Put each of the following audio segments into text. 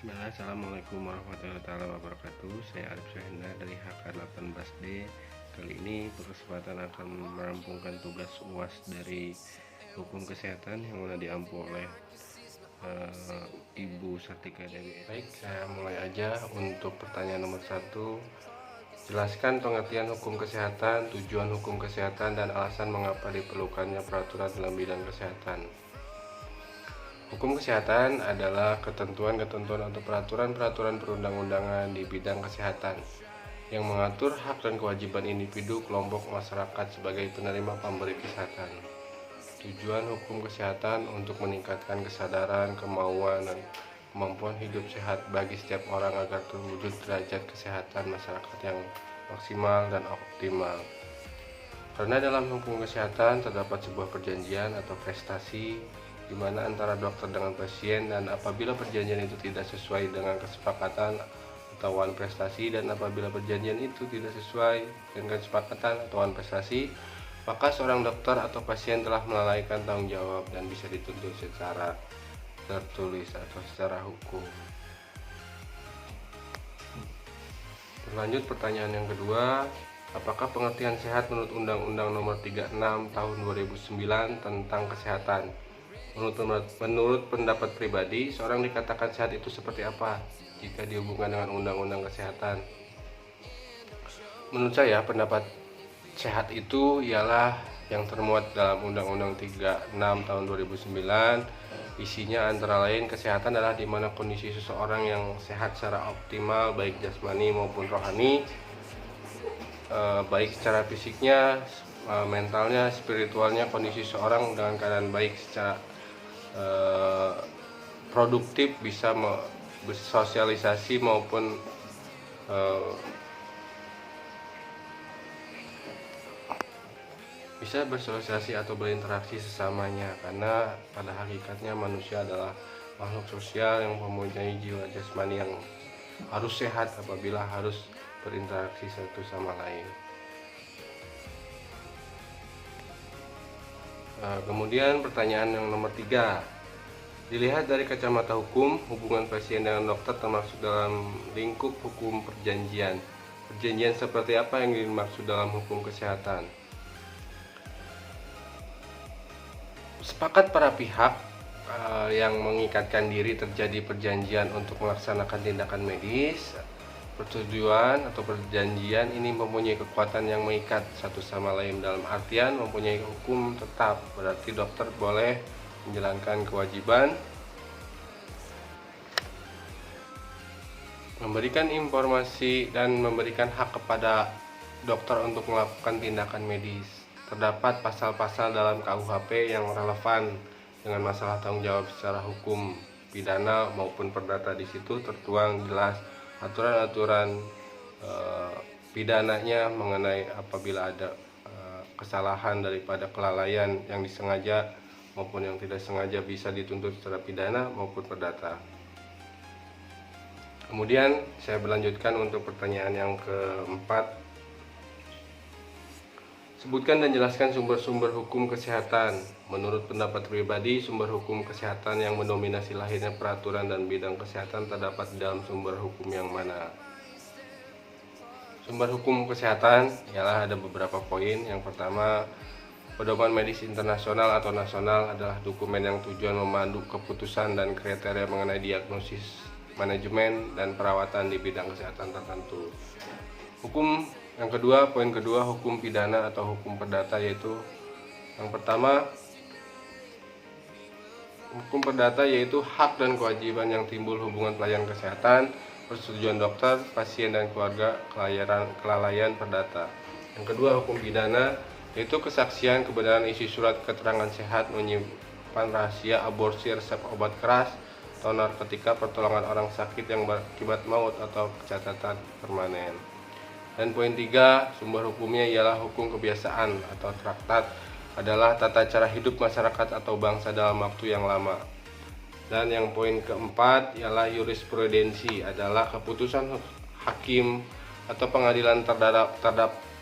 Bismillah, Assalamualaikum warahmatullahi wabarakatuh. Saya Arif Syahenda dari HK 18D. Kali ini berkesempatan akan merampungkan tugas UAS dari hukum kesehatan yang mana diampu oleh Ibu Sartika Dewi. Baik, saya mulai aja untuk pertanyaan nomor 1. Jelaskan pengertian hukum kesehatan, tujuan hukum kesehatan, dan alasan mengapa diperlukannya peraturan dalam bidang kesehatan. Hukum kesehatan adalah ketentuan-ketentuan atau peraturan-peraturan perundang-undangan di bidang kesehatan yang mengatur hak dan kewajiban individu, kelompok, masyarakat sebagai penerima pemberi kesehatan. Tujuan hukum kesehatan untuk meningkatkan kesadaran, kemauan, dan kemampuan hidup sehat bagi setiap orang agar terwujud derajat kesehatan masyarakat yang maksimal dan optimal. Karena dalam hukum kesehatan terdapat sebuah perjanjian atau prestasi di mana antara dokter dengan pasien, dan apabila perjanjian itu tidak sesuai dengan kesepakatan atau prestasi, dan apabila perjanjian itu tidak sesuai dengan kesepakatan atau prestasi, maka seorang dokter atau pasien telah melalaikan tanggung jawab dan bisa dituntut secara tertulis atau secara hukum. Berlanjut pertanyaan yang kedua, apakah pengertian sehat menurut Undang-Undang Nomor 36 Tahun 2009 tentang kesehatan? Menurut pendapat pribadi, seorang dikatakan sehat itu seperti apa jika dihubungkan dengan undang-undang kesehatan? Menurut saya, pendapat sehat itu ialah yang termuat dalam Undang-Undang 36 tahun 2009. Isinya antara lain kesehatan adalah di mana kondisi seseorang yang sehat secara optimal baik jasmani maupun rohani, baik secara fisiknya, mentalnya, spiritualnya, kondisi seseorang dengan keadaan baik secara produktif, bisa bersosialisasi maupun bisa bersosialisasi atau berinteraksi sesamanya, karena pada hakikatnya manusia adalah makhluk sosial yang mempunyai jiwa jasmani yang harus sehat apabila harus berinteraksi satu sama lain. Kemudian pertanyaan yang nomor 3, dilihat dari kacamata hukum, hubungan pasien dengan dokter termasuk dalam lingkup hukum perjanjian. Perjanjian seperti apa yang dimaksud dalam hukum kesehatan? Sepakat para pihak yang mengikatkan diri terjadi perjanjian untuk melaksanakan tindakan medis. Persetujuan atau perjanjian ini mempunyai kekuatan yang mengikat satu sama lain dalam artian mempunyai hukum tetap. Berarti dokter boleh menjalankan kewajiban memberikan informasi dan memberikan hak kepada dokter untuk melakukan tindakan medis. Terdapat pasal-pasal dalam KUHP yang relevan dengan masalah tanggung jawab secara hukum pidana maupun perdata. Di situ tertuang jelas aturan-aturan pidananya mengenai apabila ada kesalahan daripada kelalaian yang disengaja maupun yang tidak sengaja bisa dituntut secara pidana maupun perdata. Kemudian saya berlanjutkan untuk pertanyaan yang keempat. Sebutkan dan jelaskan sumber-sumber hukum kesehatan. Menurut pendapat pribadi, sumber hukum kesehatan yang mendominasi lahirnya peraturan dan bidang kesehatan terdapat di dalam sumber hukum yang mana? Sumber hukum kesehatan ialah ada beberapa poin. Yang pertama, pedoman medis internasional atau nasional adalah dokumen yang tujuan memandu keputusan dan kriteria mengenai diagnosis, manajemen, dan perawatan di bidang kesehatan tertentu. Hukum yang kedua, poin kedua, hukum pidana atau hukum perdata, yaitu yang pertama, hukum perdata yaitu hak dan kewajiban yang timbul hubungan pelayanan kesehatan, persetujuan dokter, pasien, dan keluarga, kelalaian perdata. Yang kedua, hukum pidana yaitu kesaksian, kebenaran isi surat keterangan sehat, menyimpan rahasia, aborsi, resep obat keras atau narkotika, pertolongan orang sakit yang berakibat maut atau catatan permanen. Dan poin 3, sumber hukumnya ialah hukum kebiasaan atau traktat, adalah tata cara hidup masyarakat atau bangsa dalam waktu yang lama. Dan yang poin keempat ialah jurisprudensi, adalah keputusan hakim atau pengadilan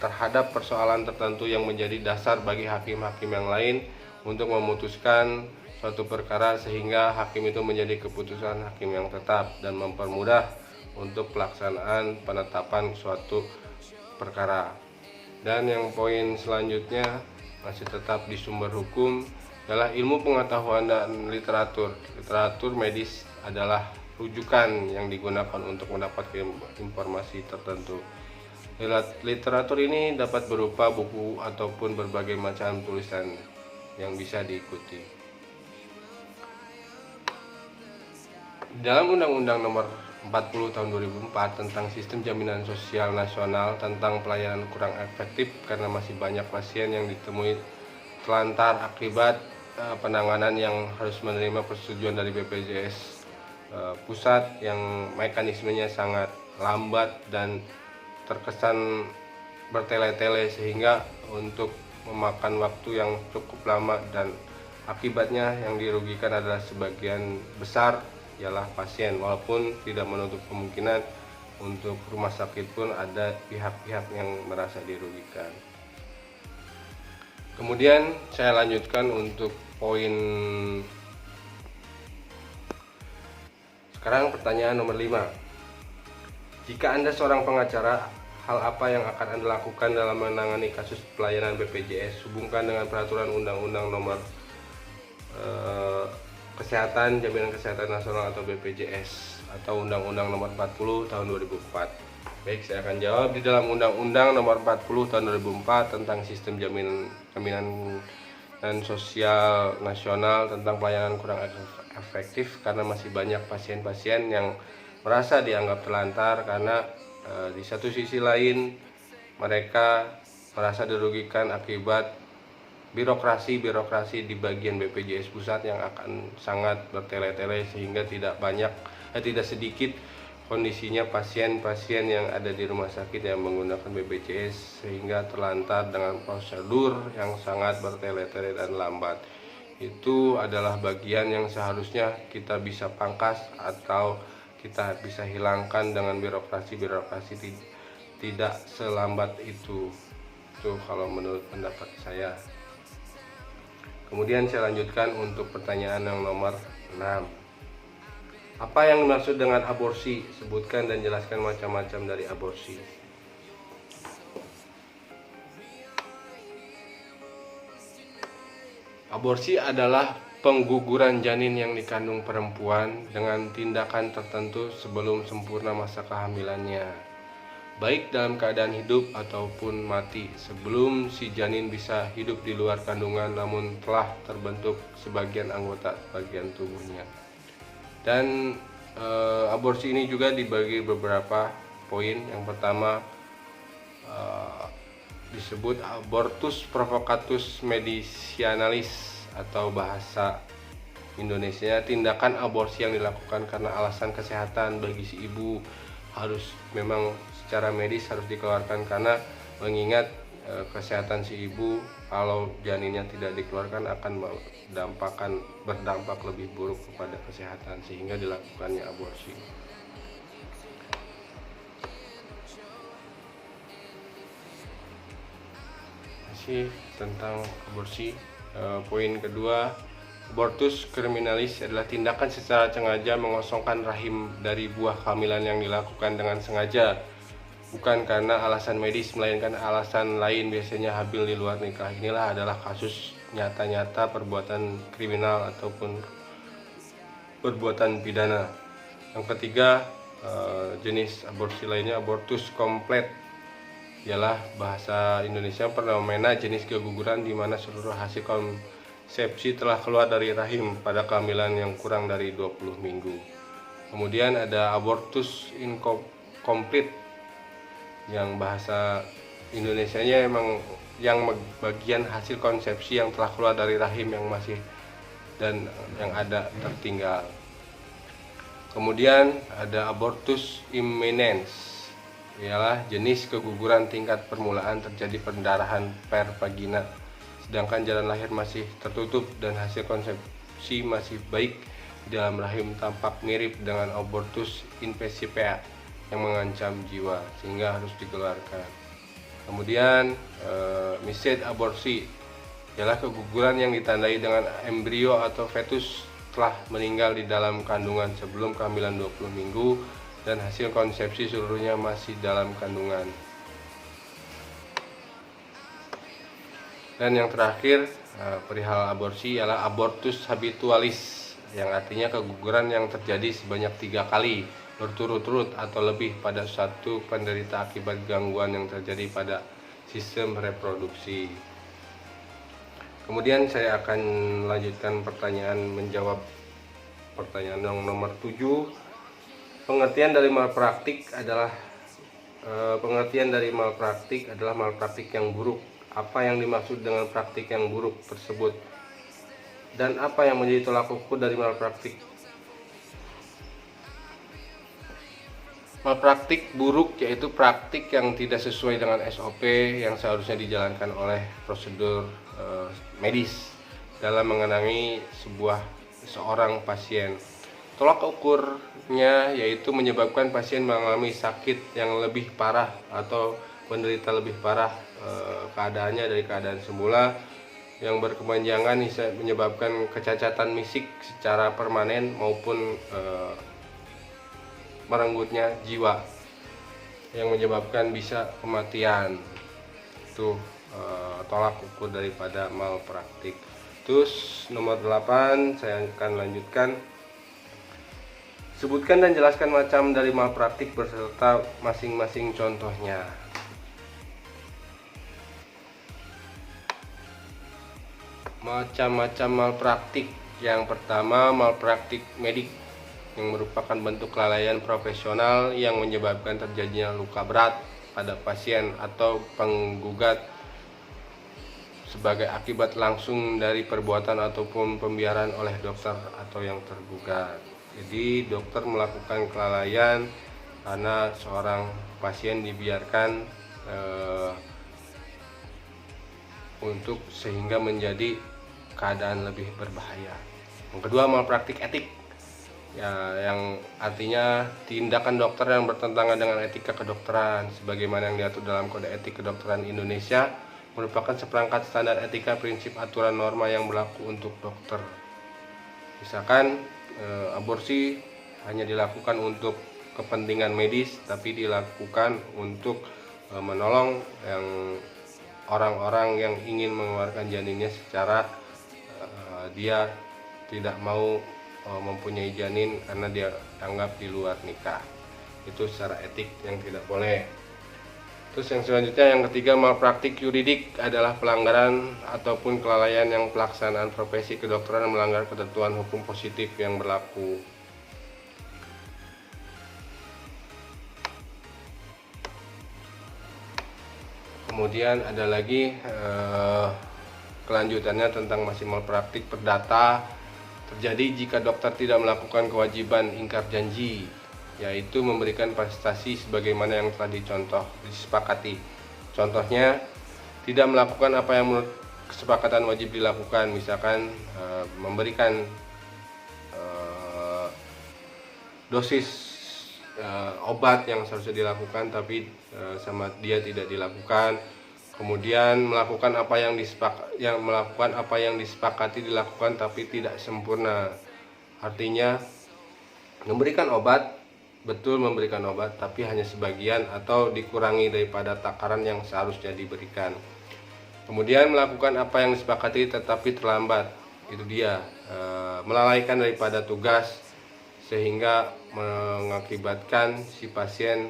terhadap persoalan tertentu yang menjadi dasar bagi hakim-hakim yang lain untuk memutuskan suatu perkara sehingga hakim itu menjadi keputusan hakim yang tetap dan mempermudah untuk pelaksanaan penetapan suatu perkara. Dan yang poin selanjutnya masih tetap di sumber hukum adalah ilmu pengetahuan dan literatur. Literatur medis adalah rujukan yang digunakan untuk mendapatkan informasi tertentu. Literatur ini dapat berupa buku ataupun berbagai macam tulisan yang bisa diikuti. Dalam Undang-Undang Nomor 40 Tahun 2004 tentang Sistem Jaminan Sosial Nasional tentang pelayanan kurang efektif karena masih banyak pasien yang ditemui telantar akibat penanganan yang harus menerima persetujuan dari BPJS pusat yang mekanismenya sangat lambat dan terkesan bertele-tele sehingga untuk memakan waktu yang cukup lama, dan akibatnya yang dirugikan adalah sebagian besar ialah pasien, walaupun tidak menutup kemungkinan untuk rumah sakit pun ada pihak-pihak yang merasa dirugikan. Kemudian saya lanjutkan untuk poin sekarang, pertanyaan nomor 5. Jika Anda seorang pengacara, hal apa yang akan Anda lakukan dalam menangani kasus pelayanan BPJS? Hubungkan dengan peraturan Undang-Undang Nomor Kesehatan, Jaminan Kesehatan Nasional atau BPJS atau Undang-Undang Nomor 40 Tahun 2004. Baik, saya akan jawab. Di dalam Undang-Undang Nomor 40 Tahun 2004 tentang Sistem Jaminan Sosial Nasional tentang pelayanan kurang efektif karena masih banyak pasien-pasien yang merasa dianggap terlantar karena di satu sisi lain mereka merasa dirugikan akibat birokrasi di bagian BPJS pusat yang akan sangat bertele-tele sehingga tidak sedikit kondisinya pasien-pasien yang ada di rumah sakit yang menggunakan BPJS sehingga terlantar dengan prosedur yang sangat bertele-tele dan lambat. Itu adalah bagian yang seharusnya kita bisa pangkas atau kita bisa hilangkan dengan birokrasi tidak selambat itu. Itu kalau menurut pendapat saya. Kemudian saya lanjutkan untuk pertanyaan yang nomor 6. Apa yang dimaksud dengan aborsi? Sebutkan dan jelaskan macam-macam dari aborsi. Aborsi adalah pengguguran janin yang dikandung perempuan dengan tindakan tertentu sebelum sempurna masa kehamilannya, baik dalam keadaan hidup ataupun mati, sebelum si janin bisa hidup di luar kandungan namun telah terbentuk sebagian anggota bagian tubuhnya. Dan aborsi ini juga dibagi beberapa poin. Yang pertama disebut abortus provocatus medicinalis atau bahasa Indonesia tindakan aborsi yang dilakukan karena alasan kesehatan bagi si ibu, harus memang secara medis harus dikeluarkan karena mengingat kesehatan si ibu kalau janinnya tidak dikeluarkan akan berdampak lebih buruk kepada kesehatan sehingga dilakukannya aborsi. Masih tentang aborsi, poin kedua, abortus criminalis adalah tindakan secara sengaja mengosongkan rahim dari buah kehamilan yang dilakukan dengan sengaja, bukan karena alasan medis melainkan alasan lain, biasanya hamil di luar nikah. Inilah adalah kasus nyata-nyata perbuatan kriminal ataupun perbuatan pidana. Yang ketiga, jenis aborsi lainnya abortus komplet ialah bahasa Indonesia fenomena jenis keguguran di mana seluruh hasil konsepsi telah keluar dari rahim pada kehamilan yang kurang dari 20 minggu. Kemudian ada abortus incomplete yang bahasa Indonesianya emang yang bagian hasil konsepsi yang telah keluar dari rahim yang masih dan yang ada tertinggal. Kemudian ada abortus imminens, ialah jenis keguguran tingkat permulaan terjadi pendarahan per vagina sedangkan jalan lahir masih tertutup dan hasil konsepsi masih baik di dalam rahim, tampak mirip dengan abortus incipea yang mengancam jiwa sehingga harus dikeluarkan. Kemudian mised aborsi ialah keguguran yang ditandai dengan embrio atau fetus telah meninggal di dalam kandungan sebelum kehamilan 20 minggu dan hasil konsepsi seluruhnya masih dalam kandungan. Dan yang terakhir, perihal aborsi ialah abortus habitualis, yang artinya keguguran yang terjadi sebanyak 3 kali berturut-turut atau lebih pada satu penderita akibat gangguan yang terjadi pada sistem reproduksi. Kemudian saya akan lanjutkan menjawab pertanyaan yang nomor 7. Pengertian dari malpraktik adalah malpraktik yang buruk. Apa yang dimaksud dengan praktik yang buruk tersebut? Dan apa yang menjadi tolak ukur dari malpraktik? Malpraktik buruk yaitu praktik yang tidak sesuai dengan SOP yang seharusnya dijalankan oleh prosedur medis dalam mengenangi seorang pasien. Tolak ukurnya yaitu menyebabkan pasien mengalami sakit yang lebih parah atau menderita lebih parah keadaannya dari keadaan semula, yang berkepanjangan bisa menyebabkan kecacatan fisik secara permanen maupun merenggutnya jiwa, yang menyebabkan bisa kematian. Itu tolak ukur daripada malpraktik. Terus nomor 8 saya akan lanjutkan. Sebutkan dan jelaskan macam dari malpraktik beserta masing-masing contohnya. Macam-macam malpraktik. Yang pertama, malpraktik medik, yang merupakan bentuk kelalaian profesional yang menyebabkan terjadinya luka berat pada pasien atau penggugat sebagai akibat langsung dari perbuatan ataupun pembiaran oleh dokter atau yang tergugat. Jadi dokter melakukan kelalaian karena seorang pasien dibiarkan untuk sehingga menjadi keadaan lebih berbahaya. Yang kedua, malpraktik etik, ya, yang artinya tindakan dokter yang bertentangan dengan etika kedokteran sebagaimana yang diatur dalam Kode Etik Kedokteran Indonesia, merupakan seperangkat standar etika, prinsip, aturan, norma yang berlaku untuk dokter. Misalkan aborsi hanya dilakukan untuk kepentingan medis, tapi dilakukan untuk menolong orang-orang yang ingin mengeluarkan janinnya secara dia tidak mau mempunyai janin karena dia anggap di luar nikah. Itu secara etik yang tidak boleh. Terus yang selanjutnya, yang ketiga, malpraktik yuridik adalah pelanggaran ataupun kelalaian yang pelaksanaan profesi kedokteran melanggar ketentuan hukum positif yang berlaku. Kemudian ada lagi kelanjutannya tentang masih malpraktik perdata. Terjadi jika dokter tidak melakukan kewajiban ingkar janji, yaitu memberikan prestasi sebagaimana yang telah disepakati. Contohnya, tidak melakukan apa yang menurut kesepakatan wajib dilakukan, misalkan memberikan dosis obat yang seharusnya dilakukan tapi sama dia tidak dilakukan. Kemudian melakukan apa yang disepakati dilakukan tapi tidak sempurna. Artinya memberikan obat, betul memberikan obat, tapi hanya sebagian atau dikurangi daripada takaran yang seharusnya diberikan. Kemudian melakukan apa yang disepakati tetapi terlambat. Itu dia melalaikan daripada tugas sehingga mengakibatkan si pasien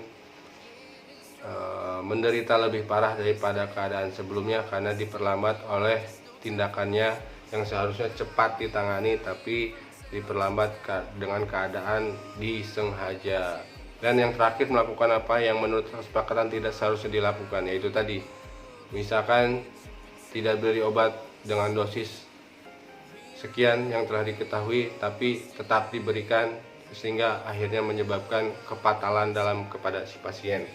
menderita lebih parah daripada keadaan sebelumnya karena diperlambat oleh tindakannya yang seharusnya cepat ditangani tapi diperlambat dengan keadaan disengaja. Dan yang terakhir, melakukan apa yang menurut kesepakatan tidak seharusnya dilakukan, yaitu tadi misalkan tidak beri obat dengan dosis sekian yang telah diketahui tapi tetap diberikan sehingga akhirnya menyebabkan kefatalan kepada si pasien.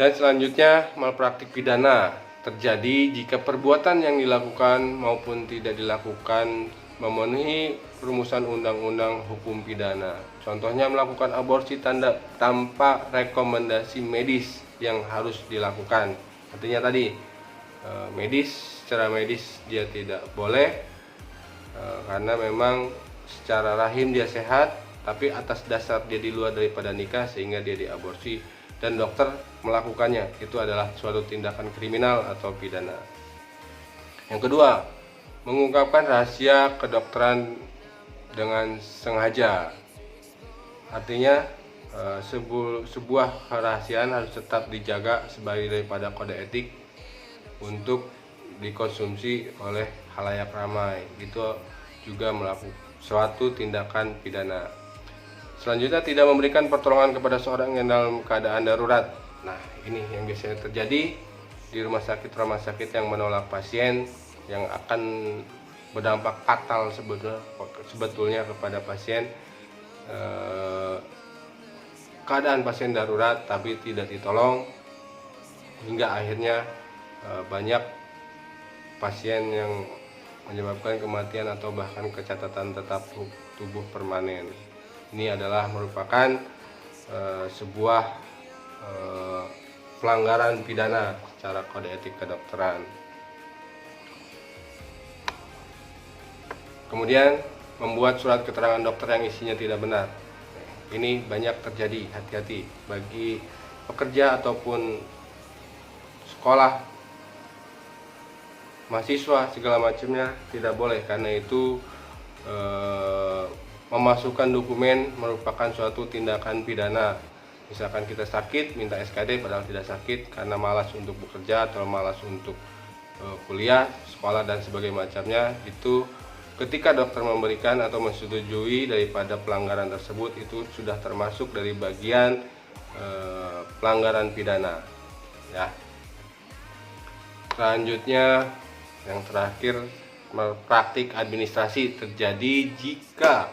Dan selanjutnya, malpraktik pidana terjadi jika perbuatan yang dilakukan maupun tidak dilakukan memenuhi rumusan undang-undang hukum pidana. Contohnya melakukan aborsi tanpa rekomendasi medis yang harus dilakukan. Artinya tadi medis secara medis dia tidak boleh, karena memang secara rahim dia sehat, tapi atas dasar dia di luar daripada nikah sehingga dia diaborsi dan dokter melakukannya, itu adalah suatu tindakan kriminal atau pidana. Yang kedua, mengungkapkan rahasia kedokteran dengan sengaja. Artinya sebuah kerahasiaan harus tetap dijaga sebagai daripada kode etik untuk dikonsumsi oleh khalayak ramai. Itu juga melakukan suatu tindakan pidana. Selanjutnya, tidak memberikan pertolongan kepada seorang yang dalam keadaan darurat. Nah, ini yang biasanya terjadi di rumah sakit yang menolak pasien yang akan berdampak fatal sebetulnya kepada pasien. Keadaan pasien darurat tapi tidak ditolong, hingga akhirnya banyak pasien yang menyebabkan kematian atau bahkan kecacatan tetap tubuh permanen. Ini adalah merupakan sebuah pelanggaran pidana secara kode etik kedokteran. Kemudian, membuat surat keterangan dokter yang isinya tidak benar. Ini banyak terjadi, hati-hati bagi pekerja ataupun sekolah, mahasiswa segala macamnya, tidak boleh, karena itu memasukkan dokumen merupakan suatu tindakan pidana. Misalkan kita sakit minta SKD padahal tidak sakit karena malas untuk bekerja atau malas untuk kuliah, sekolah dan sebagainya macamnya, itu ketika dokter memberikan atau menyetujui daripada pelanggaran tersebut, itu sudah termasuk dari bagian pelanggaran pidana. Ya. Selanjutnya, yang terakhir, praktik administrasi terjadi jika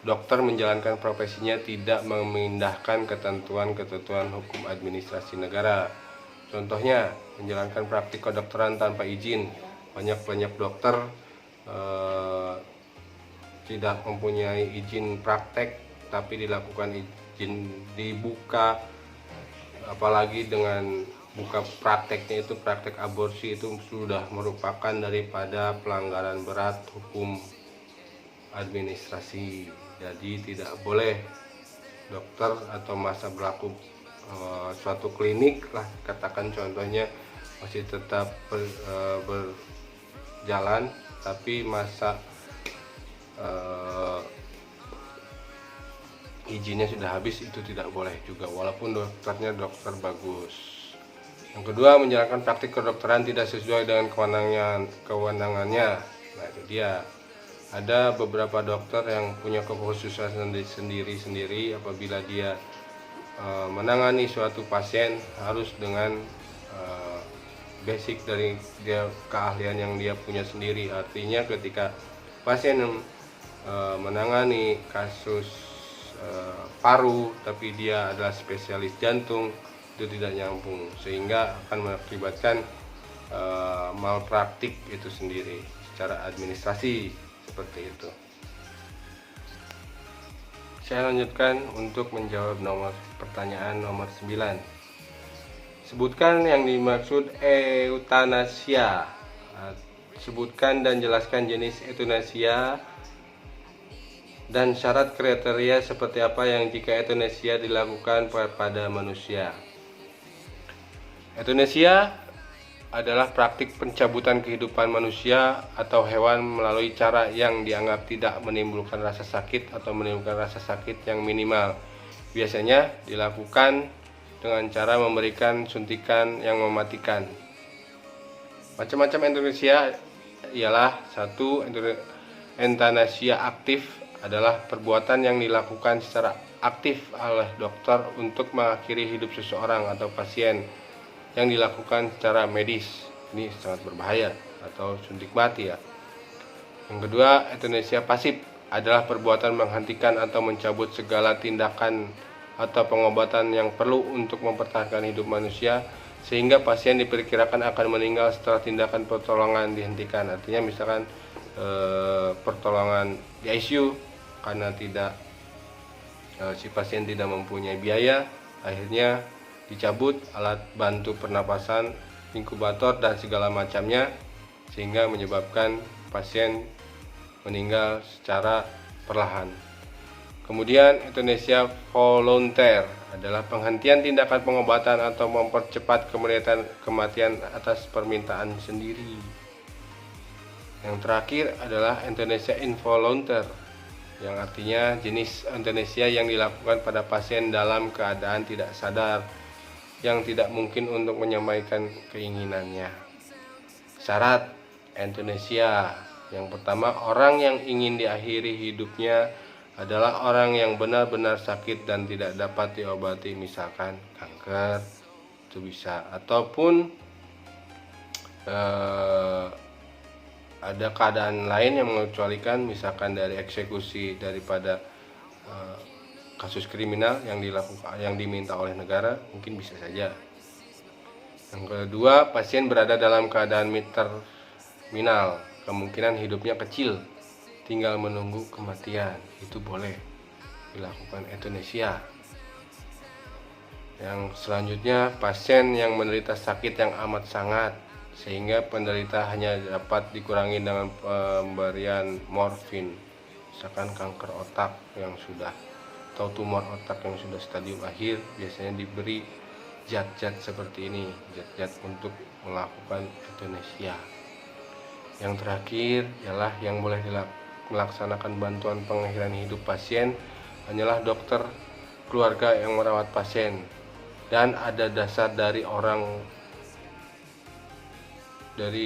dokter menjalankan profesinya tidak memindahkan ketentuan-ketentuan hukum administrasi negara. Contohnya, menjalankan praktik kedokteran tanpa izin. Banyak dokter tidak mempunyai izin praktek tapi dilakukan izin dibuka, apalagi dengan buka prakteknya itu praktek aborsi, itu sudah merupakan daripada pelanggaran berat hukum administrasi. Jadi tidak boleh dokter atau masa berlaku suatu klinik lah, katakan contohnya masih tetap berjalan, tapi masa izinnya sudah habis, itu tidak boleh juga walaupun dokternya dokter bagus. Yang kedua, menjalankan praktik kedokteran tidak sesuai dengan kewenangannya. Nah, itu dia. Ada beberapa dokter yang punya kekhususan sendiri apabila dia menangani suatu pasien harus dengan basic dari dia, keahlian yang dia punya sendiri. Artinya ketika pasien menangani kasus paru tapi dia adalah spesialis jantung, itu tidak nyambung sehingga akan mengakibatkan malpraktik itu sendiri secara administrasi, seperti itu. Saya lanjutkan untuk menjawab pertanyaan nomor 9. Sebutkan yang dimaksud eutanasia. Sebutkan dan jelaskan jenis eutanasia dan syarat kriteria seperti apa yang jika eutanasia dilakukan pada manusia. Eutanasia adalah praktik pencabutan kehidupan manusia atau hewan melalui cara yang dianggap tidak menimbulkan rasa sakit atau menimbulkan rasa sakit yang minimal. Biasanya dilakukan dengan cara memberikan suntikan yang mematikan. Macam-macam eutanasia ialah: 1. Eutanasia aktif adalah perbuatan yang dilakukan secara aktif oleh dokter untuk mengakhiri hidup seseorang atau pasien yang dilakukan secara medis. Ini sangat berbahaya, atau suntik mati ya. Yang kedua, eutanasia pasif adalah perbuatan menghentikan atau mencabut segala tindakan atau pengobatan yang perlu untuk mempertahankan hidup manusia sehingga pasien diperkirakan akan meninggal setelah tindakan pertolongan dihentikan. Artinya misalkan pertolongan di ICU karena si pasien tidak mempunyai biaya, akhirnya dicabut alat bantu pernapasan, inkubator dan segala macamnya, sehingga menyebabkan pasien meninggal secara perlahan. Kemudian euthanasia volunteer adalah penghentian tindakan pengobatan atau mempercepat kematian atas permintaan sendiri. Yang terakhir adalah euthanasia involunteer, yang artinya jenis euthanasia yang dilakukan pada pasien dalam keadaan tidak sadar, yang tidak mungkin untuk menyampaikan keinginannya. Syarat euthanasia: yang pertama, orang yang ingin diakhiri hidupnya adalah orang yang benar-benar sakit dan tidak dapat diobati, misalkan kanker, itu bisa, ataupun ada keadaan lain yang mengecualikan, misalkan dari eksekusi daripada kasus kriminal yang diminta oleh negara, mungkin bisa saja. Yang kedua, pasien berada dalam keadaan terminal, kemungkinan hidupnya kecil, tinggal menunggu kematian, itu boleh dilakukan euthanasia. Yang selanjutnya, pasien yang menderita sakit yang amat sangat sehingga penderita hanya dapat dikurangi dengan pemberian morfin, misalkan kanker otak yang sudah atau tumor otak yang sudah stadium akhir, biasanya diberi zat-zat seperti ini, zat-zat untuk melakukan euthanasia. Yang terakhir ialah yang boleh melaksanakan bantuan pengakhiran hidup pasien hanyalah dokter keluarga yang merawat pasien, dan ada dasar dari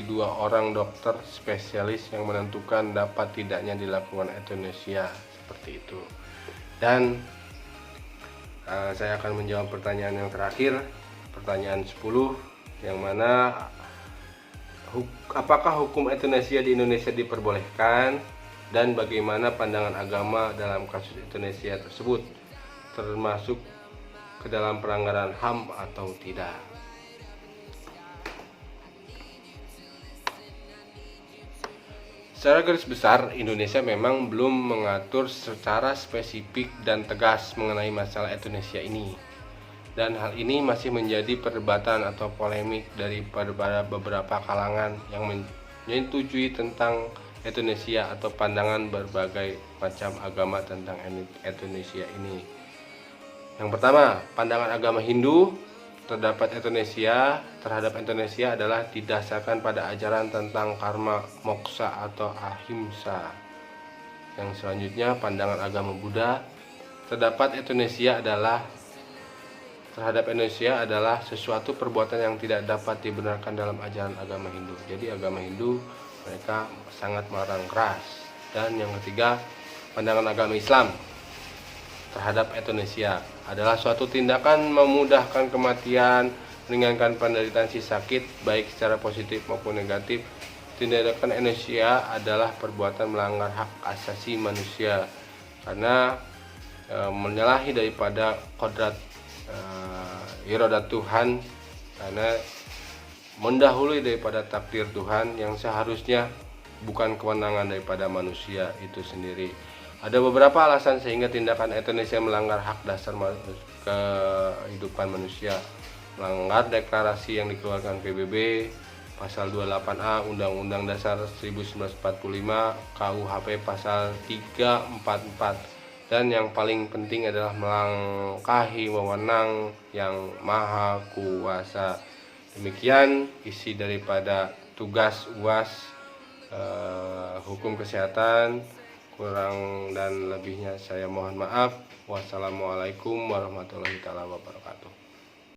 dua orang dokter spesialis yang menentukan dapat tidaknya dilakukan euthanasia, seperti itu. Dan saya akan menjawab pertanyaan yang terakhir, pertanyaan 10, yang mana apakah hukum euthanasia di Indonesia diperbolehkan dan bagaimana pandangan agama dalam kasus euthanasia tersebut, termasuk ke dalam pelanggaran HAM atau tidak. Secara garis besar, Indonesia memang belum mengatur secara spesifik dan tegas mengenai masalah euthanasia ini. Dan hal ini masih menjadi perdebatan atau polemik dari beberapa kalangan yang menyetujui tentang euthanasia atau pandangan berbagai macam agama tentang euthanasia ini. Yang pertama, pandangan agama Hindu terhadap euthanasia adalah didasarkan pada ajaran tentang karma moksha atau ahimsa. Yang selanjutnya, pandangan agama Buddha terhadap euthanasia adalah sesuatu perbuatan yang tidak dapat dibenarkan dalam ajaran agama Hindu. Jadi agama Hindu mereka sangat melarang keras. Dan yang ketiga, pandangan agama Islam terhadap euthanasia adalah suatu tindakan memudahkan kematian, meringankan penderitaan si sakit baik secara positif maupun negatif. Tindakan euthanasia adalah perbuatan melanggar hak asasi manusia karena menyalahi daripada kodrat iradat Tuhan, karena mendahului daripada takdir Tuhan yang seharusnya bukan kewenangan daripada manusia itu sendiri. Ada beberapa alasan sehingga tindakan euthanasia melanggar hak dasar kehidupan manusia, melanggar deklarasi yang dikeluarkan PBB, pasal 28A Undang-Undang Dasar 1945, KUHP pasal 344, dan yang paling penting adalah melangkahi wewenang yang maha kuasa. Demikian isi daripada tugas UAS hukum kesehatan. Kurang dan lebihnya saya mohon maaf. Wassalamualaikum warahmatullahi wabarakatuh.